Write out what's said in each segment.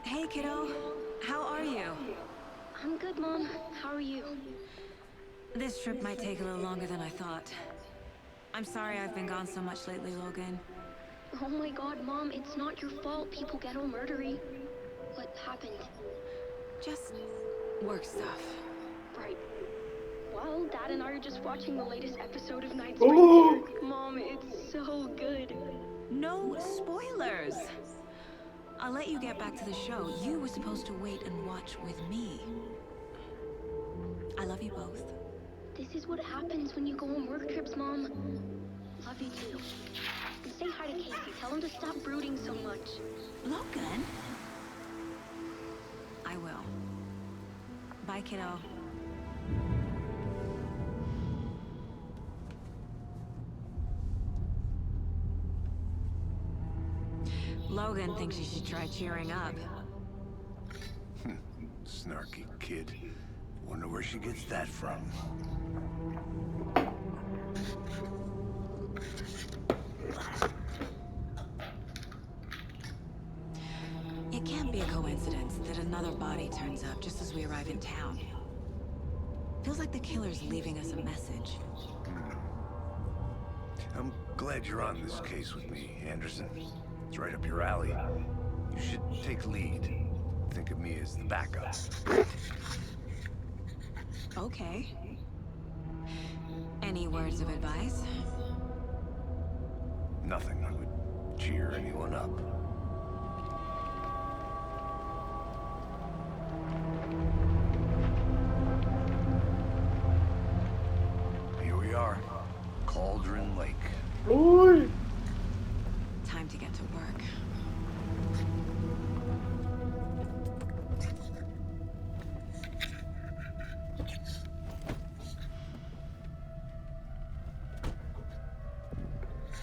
Hey, kiddo. How are you? I'm good, Mom. How are you? This trip might take a little longer than I thought. I'm sorry I've been gone so much lately, Logan. Oh my god, Mom, it's not your fault people get all murdery. What happened? Just work stuff. Right. Well, Dad and I are just watching the latest episode of Night Springs here. Oh, Mom, it's so good. No spoilers! I'll let you get back to the show. You were supposed to wait and watch with me. I love you both. This is what happens when you go on work trips, Mom. Love you too. And say hi to Casey. Tell him to stop brooding so much. Logan? I will. Bye, kiddo. Logan thinks you should try cheering up. snarky kid. Wonder where she gets that from. It can't be a coincidence that another body turns up just as we arrive in town. Feels like the killer's leaving us a message. I'm glad you're on this case with me, Anderson. It's right up your alley. You should take lead. Think of me as the backup. Okay. Any words of advice? Nothing that would cheer anyone up. Here we are. Cauldron Lake. Boy. Time to get to work.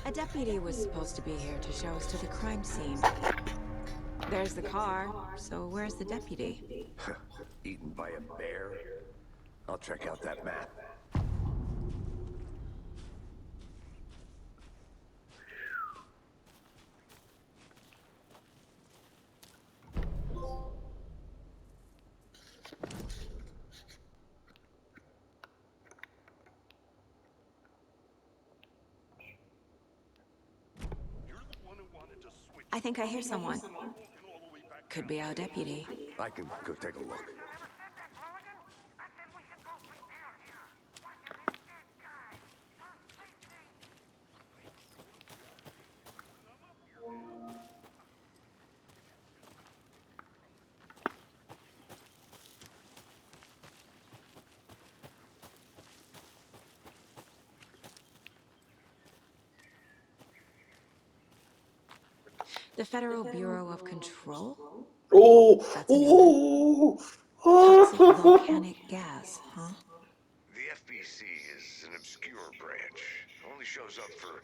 A deputy was supposed to be here to show us to the crime scene. There's the car, so where's the deputy? Eaten by a bear? I'll check out that map. I think I hear someone. Could be our deputy. I can go take a look. The Federal Bureau of Control? Oh, That's a new one. oh, Toxic oh. volcanic gas, huh? The FBC is an obscure branch. Only shows up for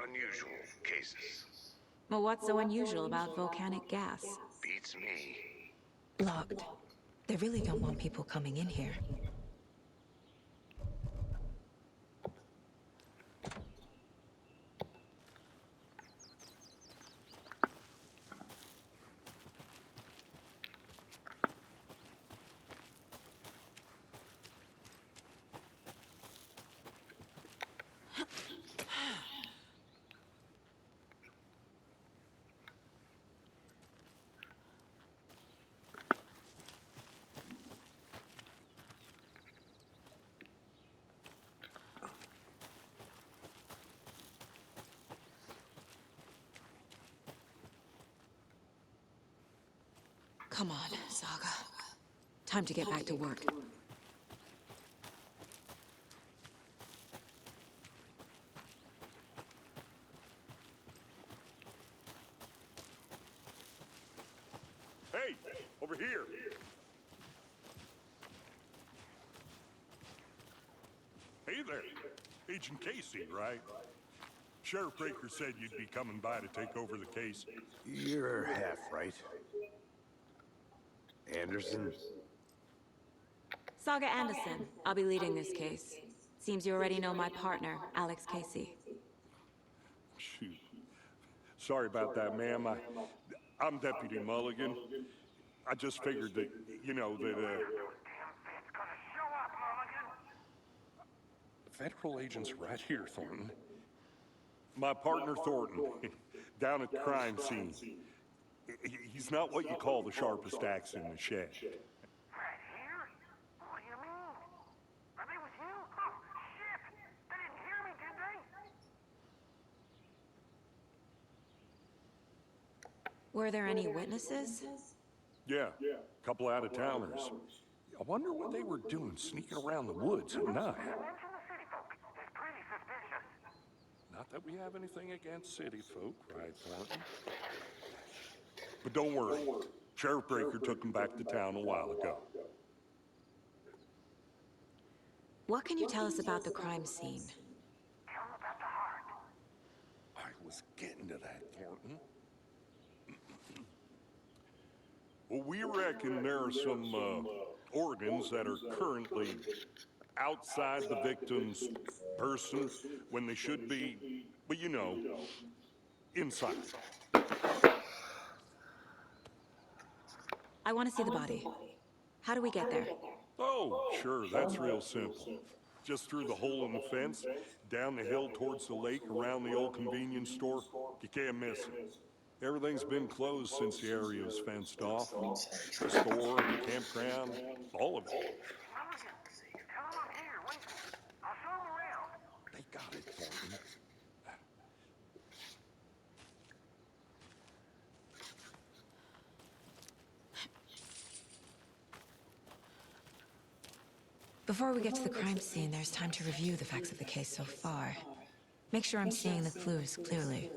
unusual cases. Well, what's so unusual about volcanic gas? Beats me. Locked. They really don't want people coming in here. Come on, Saga. Time to get back to work. Hey, over here. Hey there. Agent Casey, right? Sheriff Breaker said you'd be coming by to take over the case. You're half right. Anderson? Saga Anderson. I'll be leading this case. Seems you already know my partner, Alex Casey. Shoot. Sorry about that, ma'am. I'm Deputy Mulligan. I just figured that, you know, that, Federal agents right here, Thornton. My partner, Thornton, down at the crime scene. He's not what you call the sharpest axe in the shed. Right here? What do you mean? Are they with you? Oh, shit! They didn't hear me, did they? Were there any witnesses? Yeah, a couple out-of-towners. I wonder what they were doing sneaking around the woods at night. Mention the city folk. It's pretty suspicious. Not that we have anything against city folk, right, Thornton? But don't worry. Sheriff Breaker took them back to town a while ago. What can you tell us about the crime scene? Tell them about the heart. I was getting to that, Thornton. Well, we reckon there are some organs that are currently outside the victim's person when they should be, well, you know, inside. I want to see the body. How do we get there? Oh, sure, that's real simple. Just through the hole in the fence, down the hill towards the lake, around the old convenience store. You can't miss it. Everything's been closed since the area was fenced off. The store, the campground, all of it. Mulligan, tell them I'm here. Wait. I'll show them around. They got it, Thornton. Before we get to the crime scene, there's time to review the facts of the case so far. Make sure I'm seeing the clues clearly.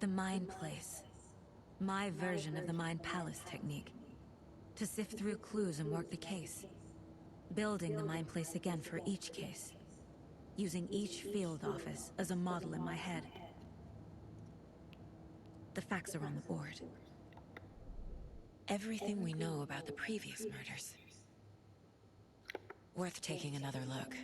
The Mind Place. My version of the Mind Palace technique. To sift through clues and work the case. Building the Mind Place again for each case. Using each field office as a model in my head. The facts are on the board. Everything we know about the previous murders. Worth taking another look.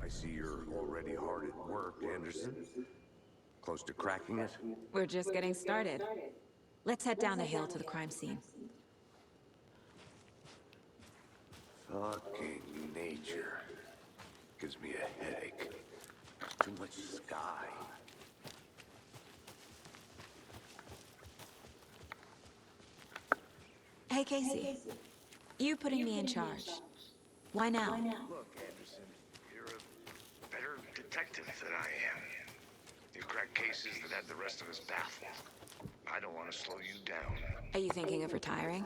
I see you're already hard at work, Anderson. Close to cracking it? We're just getting started. Let's head down the hill to the crime scene. Fucking nature. Gives me a headache. Too much sky. Hey, Casey. You putting me in charge. Why now? Look, Anderson, You're a better detective than I am. You crack cases that have the rest of us baffled. I don't want to slow you down. Are you thinking of retiring?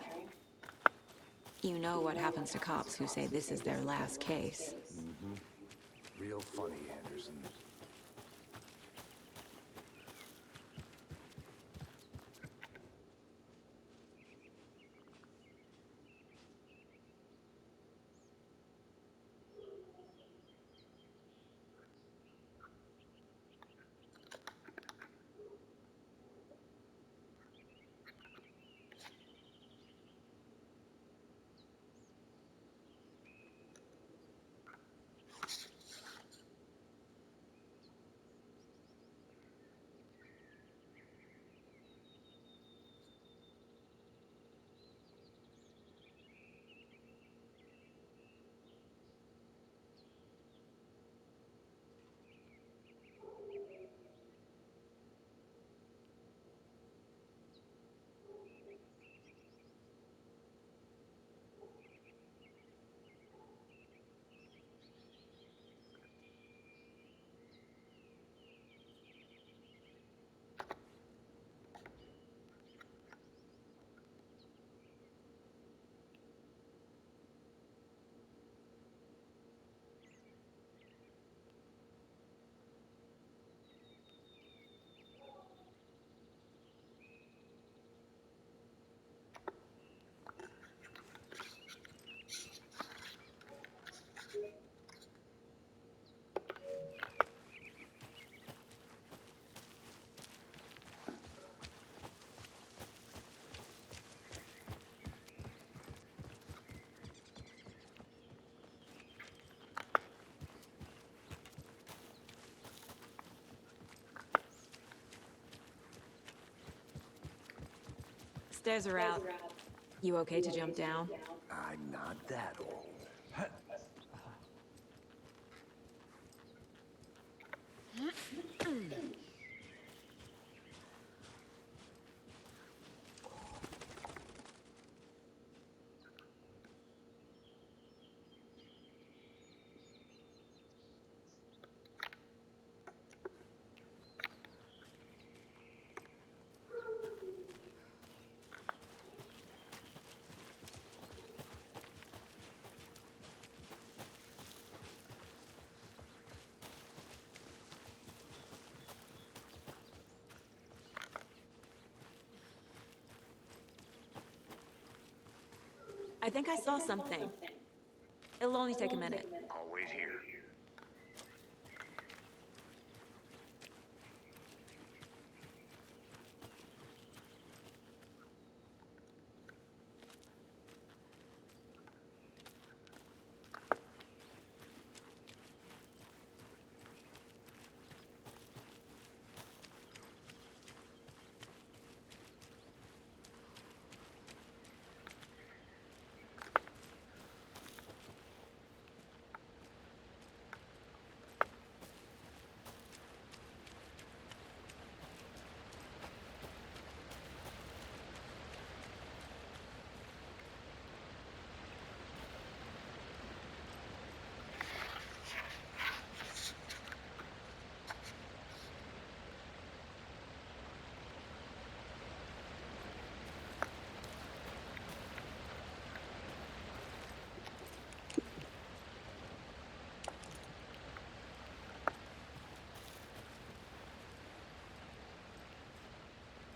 You know what happens to cops who say this is their last case. real funny, Anderson. Stairs are out. You okay to jump down? I'm not that old. I think I saw something. It'll only take a minute. I'll wait here.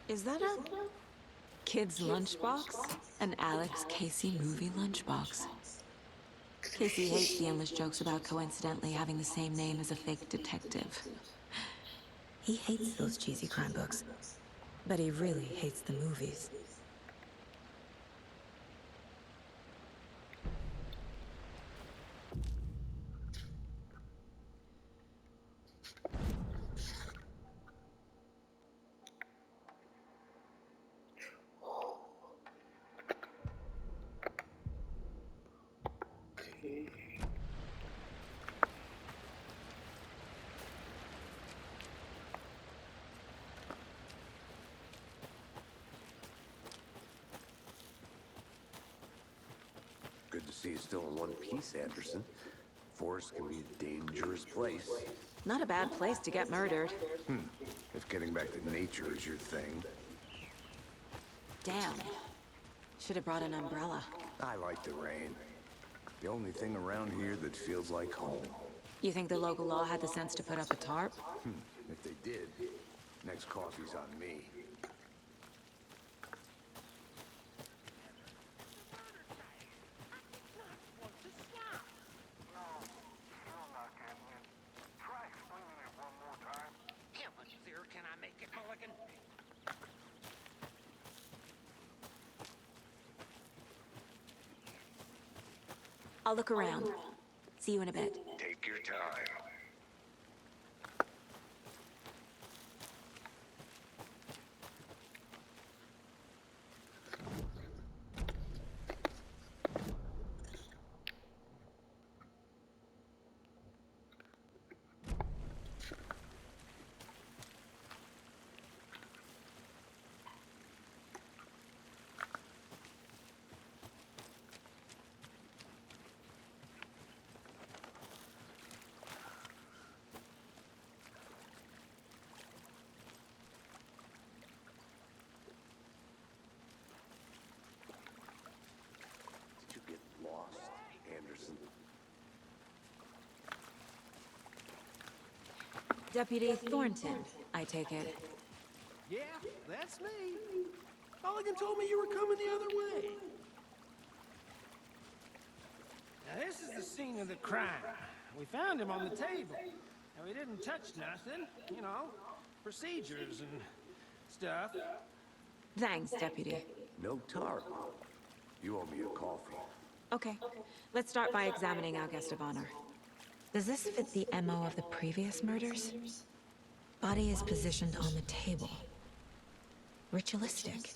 Is that a kid's lunchbox? An Alex Casey movie lunchbox. Casey hates the endless jokes about coincidentally having the same name as a fake detective. He hates those cheesy crime books, but he really hates the movies. Good to see you still in one piece, Anderson. Forest can be a dangerous place. Not a bad place to get murdered. If getting back to nature is your thing. Damn. Should have brought an umbrella. I like the rain. The only thing around here that feels like home. You think the local law had the sense to put up a tarp? If they did, next coffee's on me. Still not getting it. Try explaining it one more time. How much clearer can I make it, Mulligan? I'll look around. See you in a bit. Take your time. Did you get lost, Anderson? Deputy Thornton, I take it. Yeah, that's me. Mulligan told me you were coming the other way. Now, this is the scene of the crime. We found him on the table, and we didn't touch nothing. You know, procedures and stuff. Thanks, Deputy. No tarp. You owe me a coffee. Okay, let's start by examining our guest of honor. Does this fit the MO of the previous murders? Body is positioned on the table. Ritualistic.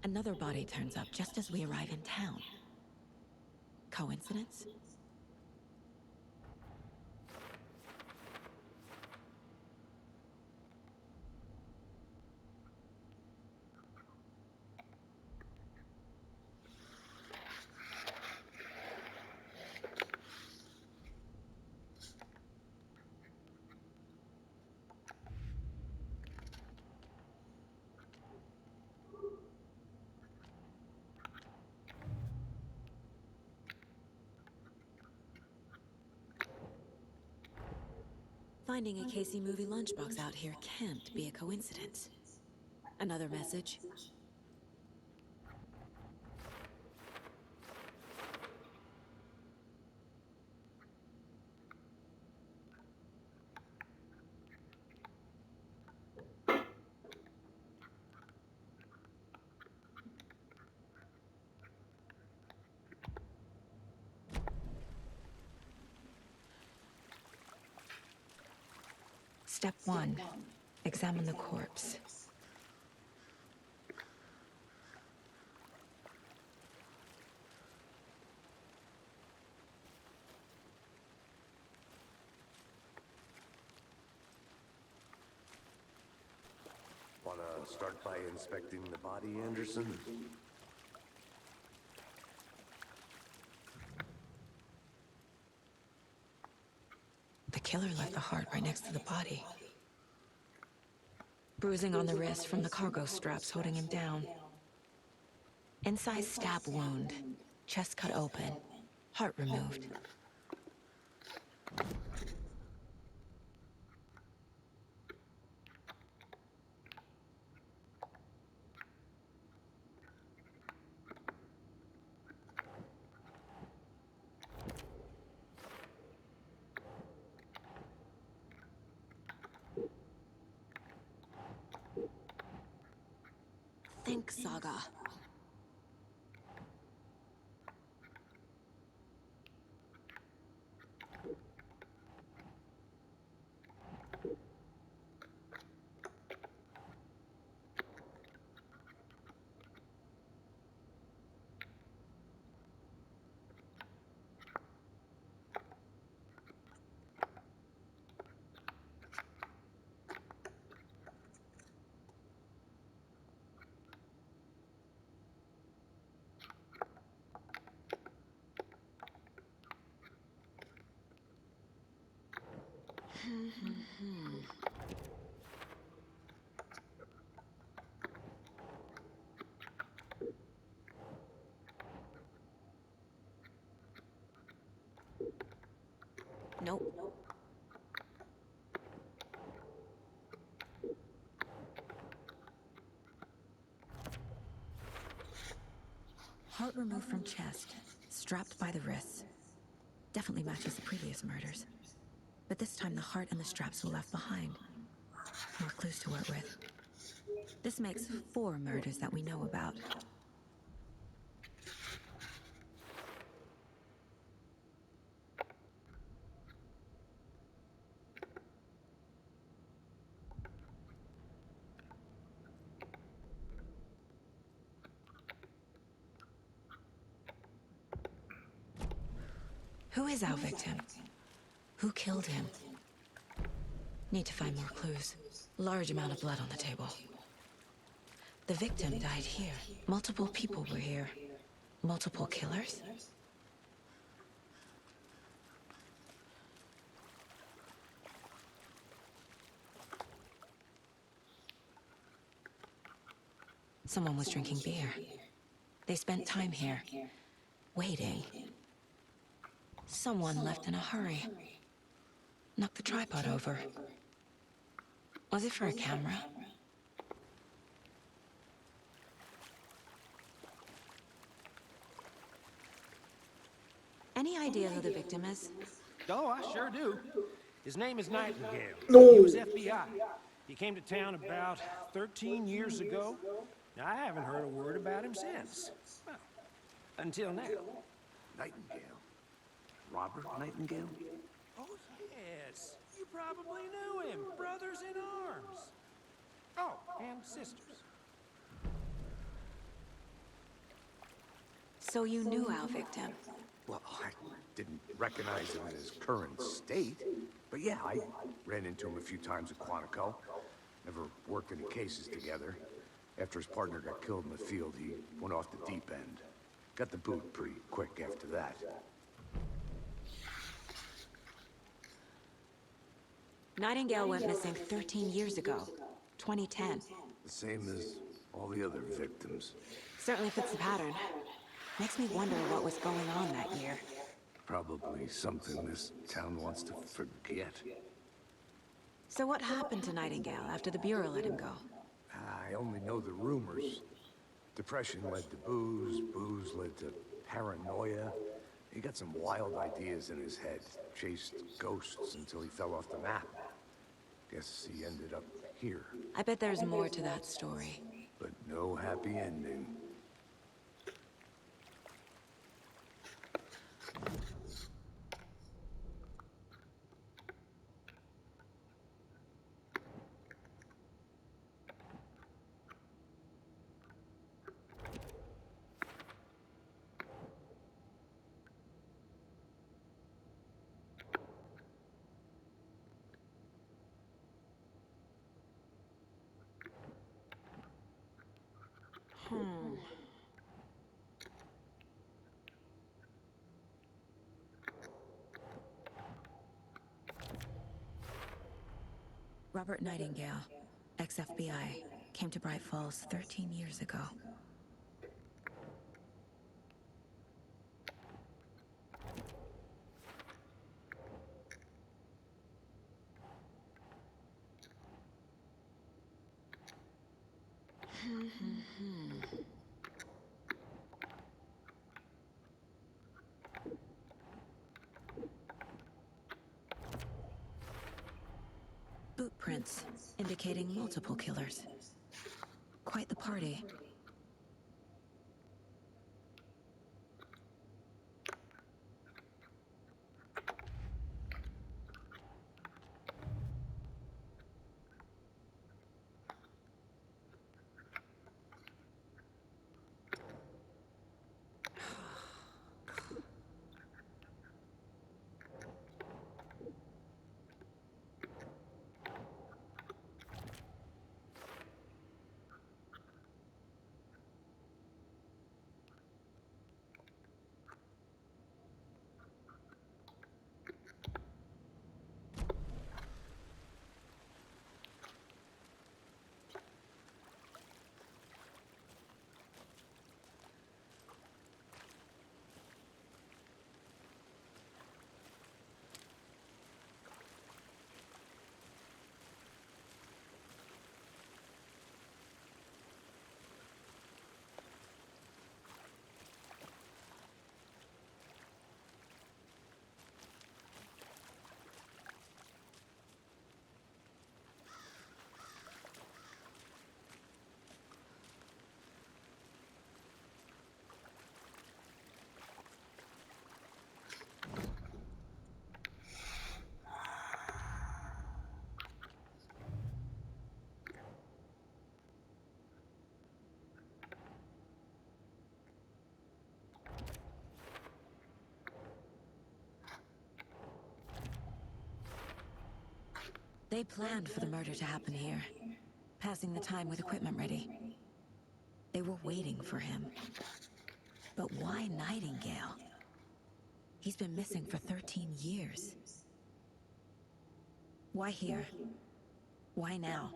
Another body turns up just as we arrive in town. Coincidence? Finding a Casey movie lunchbox out here can't be a coincidence. Another message? Step 1. Examine the corpse. Wanna start by inspecting the body, Anderson? The killer left the heart right next to the body. Bruising on the wrist from the cargo straps holding him down. Incised stab wound. Chest cut open. Heart removed. Think, Saga. Nope. Heart removed from chest, strapped by the wrists. Definitely matches the previous murders. But this time the heart and the straps were left behind. More clues to work with. This makes 4 murders that we know about. Who is our victim? Who killed him? Need to find more clues. Large amount of blood on the table. The victim died here. Multiple people were here. Multiple killers? Someone was drinking beer. They spent time here, waiting. Someone left in a hurry. Knocked the tripod over. Was it for a camera? Any idea who the victim is? Oh, I sure do. His name is Nightingale. No. He was FBI. He came to town about 13 years ago. Now, I haven't heard a word about him since. Well, until now. Nightingale? Robert Nightingale? Oh, yes. You probably knew him. Brothers in arms. Oh, and sisters. So you knew our victim? Well, I didn't recognize him in his current state. But yeah, I ran into him a few times at Quantico. Never worked any cases together. After his partner got killed in the field, he went off the deep end. Got the boot pretty quick after that. Nightingale went missing 13 years ago. 2010. The same as all the other victims. Certainly fits the pattern. Makes me wonder what was going on that year. Probably something this town wants to forget. So what happened to Nightingale after the Bureau let him go? I only know the rumors. Depression led to booze, booze led to paranoia. He got some wild ideas in his head, chased ghosts until he fell off the map. Guess he ended up here, I bet there's more to that story. but no happy ending. Robert Nightingale, ex-FBI, came to Bright Falls 13 years ago. Boot prints indicating multiple killers. Quite the party. They planned for the murder to happen here, passing the time with equipment ready. They were waiting for him. But why Nightingale? He's been missing for 13 years. Why here? Why now?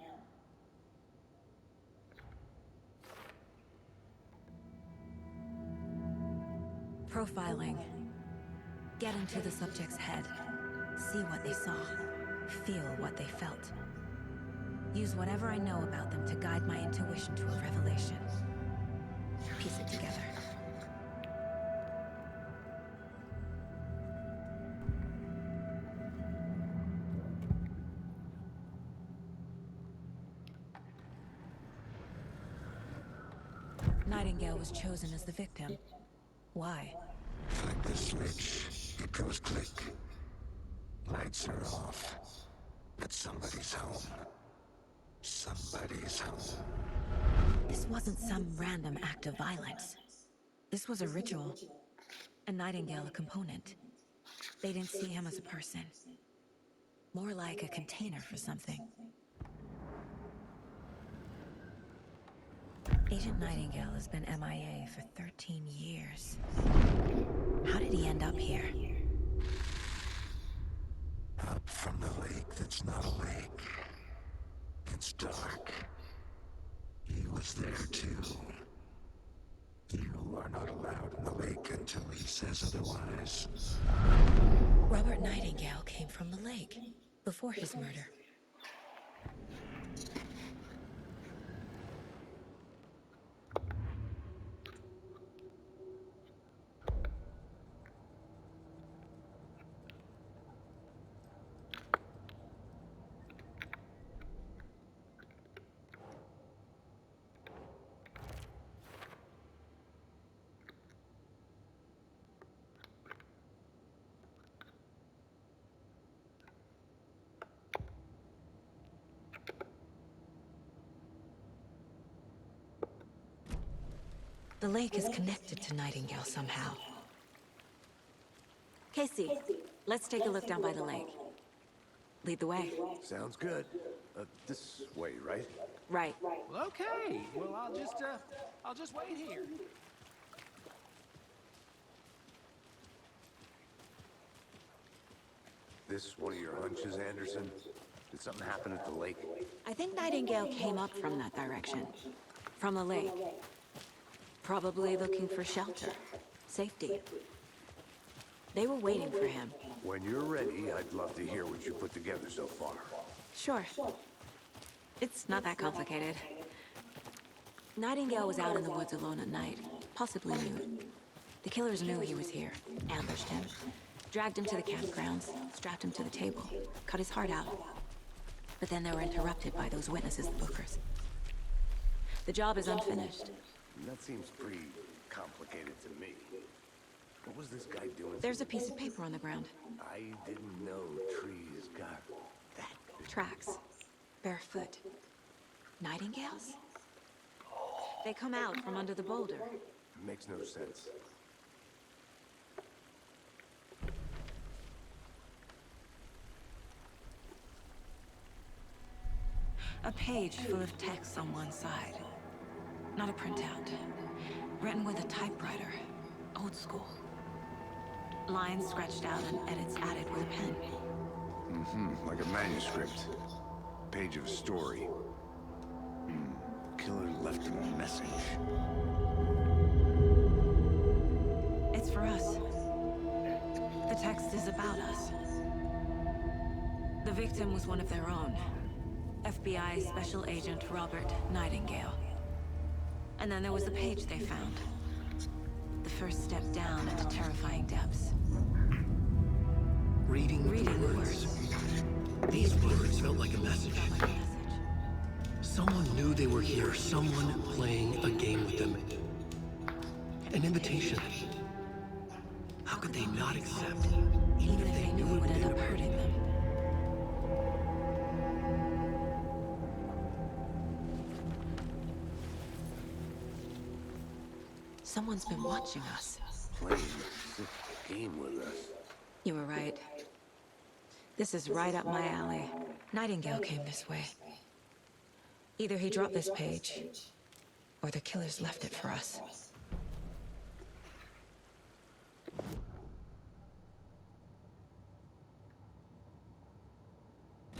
Profiling. Get into the subject's head. See what they saw. Feel what they felt. Use whatever I know about them to guide my intuition to a revelation. Piece it together. Nightingale was chosen as the victim. Why? Flick the switch, it goes click. Lights are off. But somebody's home. Somebody's home. This wasn't some random act of violence. This was a ritual. A Nightingale a component. They didn't see him as a person. More like a container for something. Agent Nightingale has been MIA for 13 years. How did he end up here? Up from the lake that's not a lake. It's dark. He was there too. You are not allowed in the lake until he says otherwise. Robert Nightingale came from the lake before his murder. The lake is connected to Nightingale somehow. Casey, let's take a look down by the lake. Lead the way. Sounds good. This way, right? Right. Well, okay. Well, I'll just wait here. This one of your hunches, Anderson? Did something happen at the lake? I think Nightingale came up from that direction. From the lake. Probably looking for shelter. Safety. They were waiting for him. When you're ready, I'd love to hear what you put together so far. Sure. It's not that complicated. Nightingale was out in the woods alone at night, possibly nude. The killers knew he was here, ambushed him, dragged him to the campgrounds, strapped him to the table, cut his heart out. But then they were interrupted by those witnesses, the Bookers. The job is unfinished. That seems pretty complicated to me. What was this guy doing? There's a piece of paper on the ground. I didn't know trees got that big. Tracks. Barefoot. Nightingales? They come out from under the boulder. Makes no sense. A page full of text on one side. Not a printout. Written with a typewriter. Old school. Lines scratched out and edits added with a pen. Like a manuscript. Page of a story. Killer left him a message. It's for us. The text is about us. The victim was one of their own. FBI Special Agent Robert Nightingale. And then there was the page they found. The first step down into terrifying depths. Reading the words. These words felt like a message. Someone knew they were here. Someone playing a game with them. An invitation. How could they not accept? Even if they knew it would end up hurting them. Someone's been watching us. Playing a sick game with us. You were right. This is right up my alley. Nightingale came this way. Either he dropped this page, or the killers left it for us.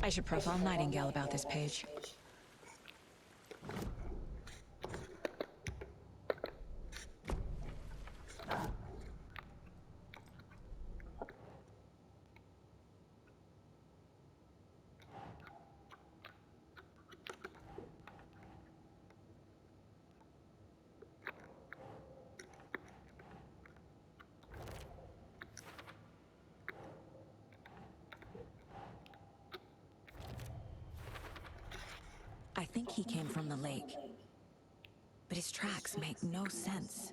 I should profile Nightingale about this page. I think he came from the lake. But his tracks make no sense.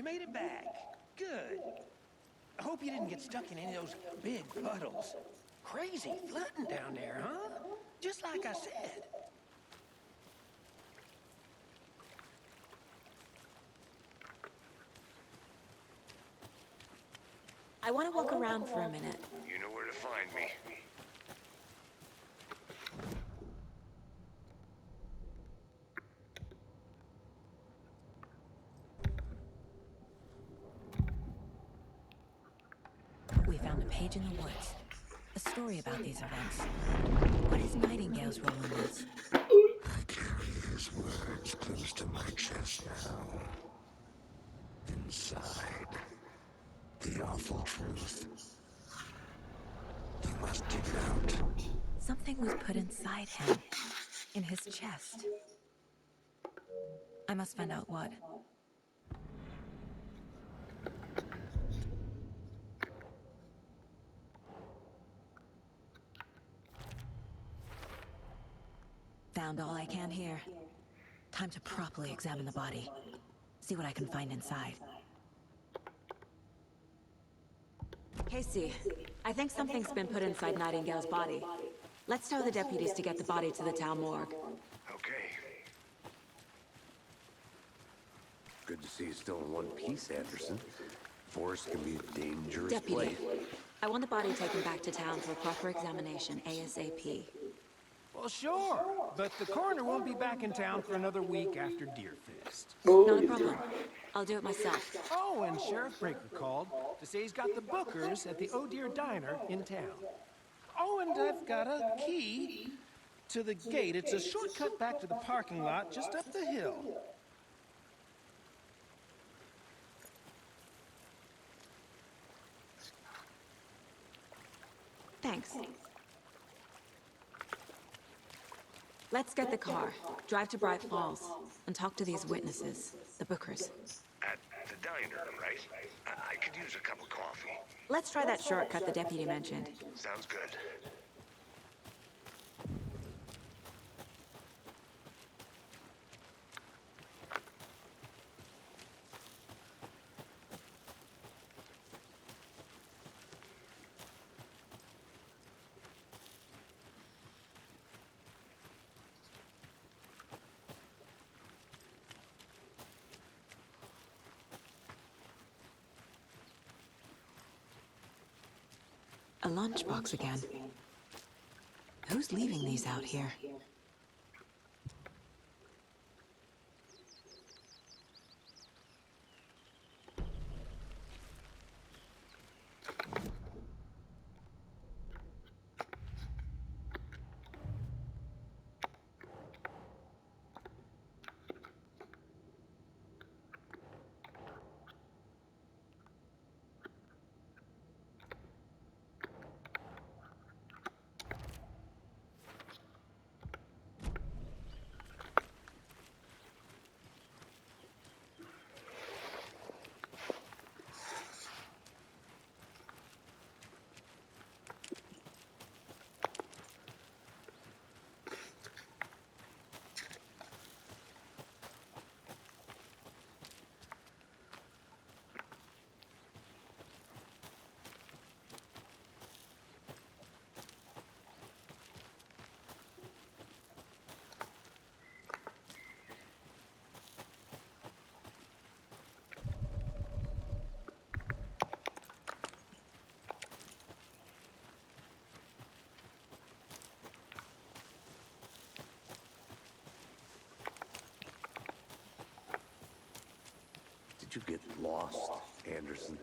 made it back. Good. I hope you didn't get stuck in any of those big puddles. Crazy flooding down there, huh? Just like I said. I want to walk around for a minute. You know where to find me. We found a page in the woods. A story about these events. What is Nightingale's role in this? I carry his words close to my chest now. Inside, the awful truth. You must dig it out. Something was put inside him. In his chest. I must find out what. Found all I can here. Time to properly examine the body. See what I can find inside. Casey, I think something's been put inside Nightingale's body. Let's tell the deputies to get the body to the town morgue. Okay. Good to see you still in one piece, Anderson. Forest can be a dangerous Deputy, place. I want the body taken back to town for a proper examination ASAP. Well, sure, but the coroner won't be back in town for another week after Deerfest. Not a problem. I'll do it myself. Oh, and Sheriff Breaker called to say he's got the Bookers at the Oh Dear Diner in town. Oh, and I've got a key to the gate. It's a shortcut back to the parking lot just up the hill. Thanks. Let's get the car, drive to Bright Falls, and talk to these witnesses, the Bookers. At the diner, right? I could use a cup of coffee. Let's try that shortcut the deputy mentioned. Sounds good. A lunchbox again. Who's leaving these out here? Did you get lost, Anderson?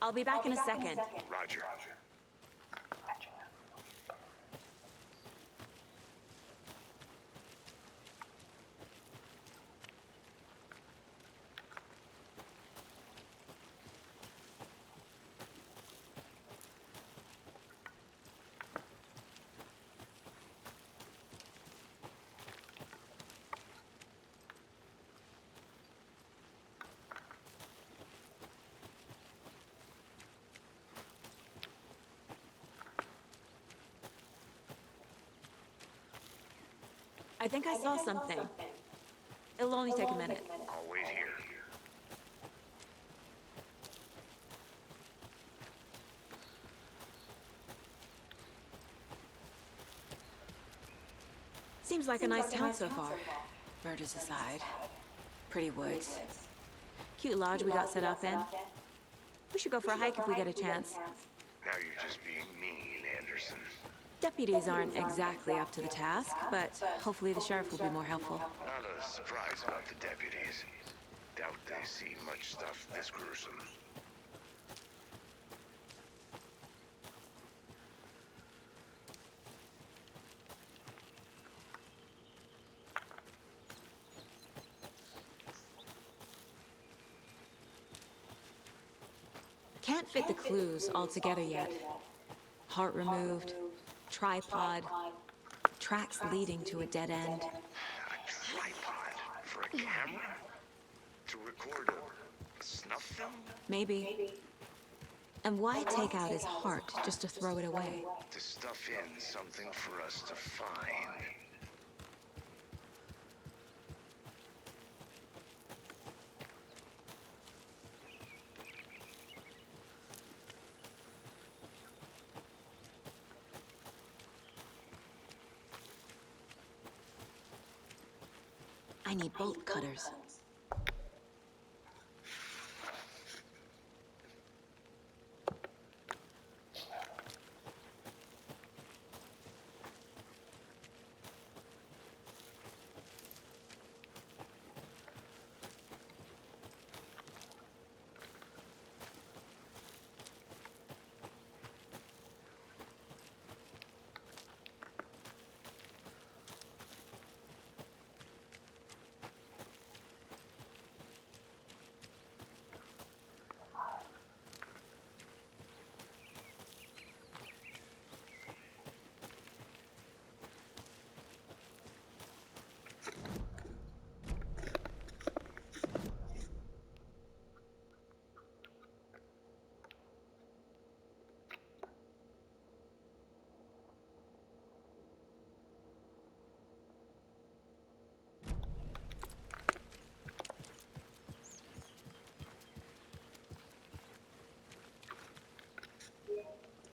I'll be back in a second. Roger. I think I saw something. It'll only take a minute. I'll wait here. Seems like a nice town so far. Murders aside. Pretty woods. Cute lodge we got set up in. We should go for a hike if we get a chance. Now you're just being mean, Anderson. Deputies aren't exactly up to the task, but hopefully the sheriff will be more helpful. Not a surprise about the deputies. Doubt they see much stuff this gruesome. Can't fit the clues all together yet. Heart removed, tripod, tracks leading to a dead end. A tripod for a camera? To record a snuff film? Maybe. And why take out his heart just to throw it away? To stuff in something for us to find. I need bolt cutters.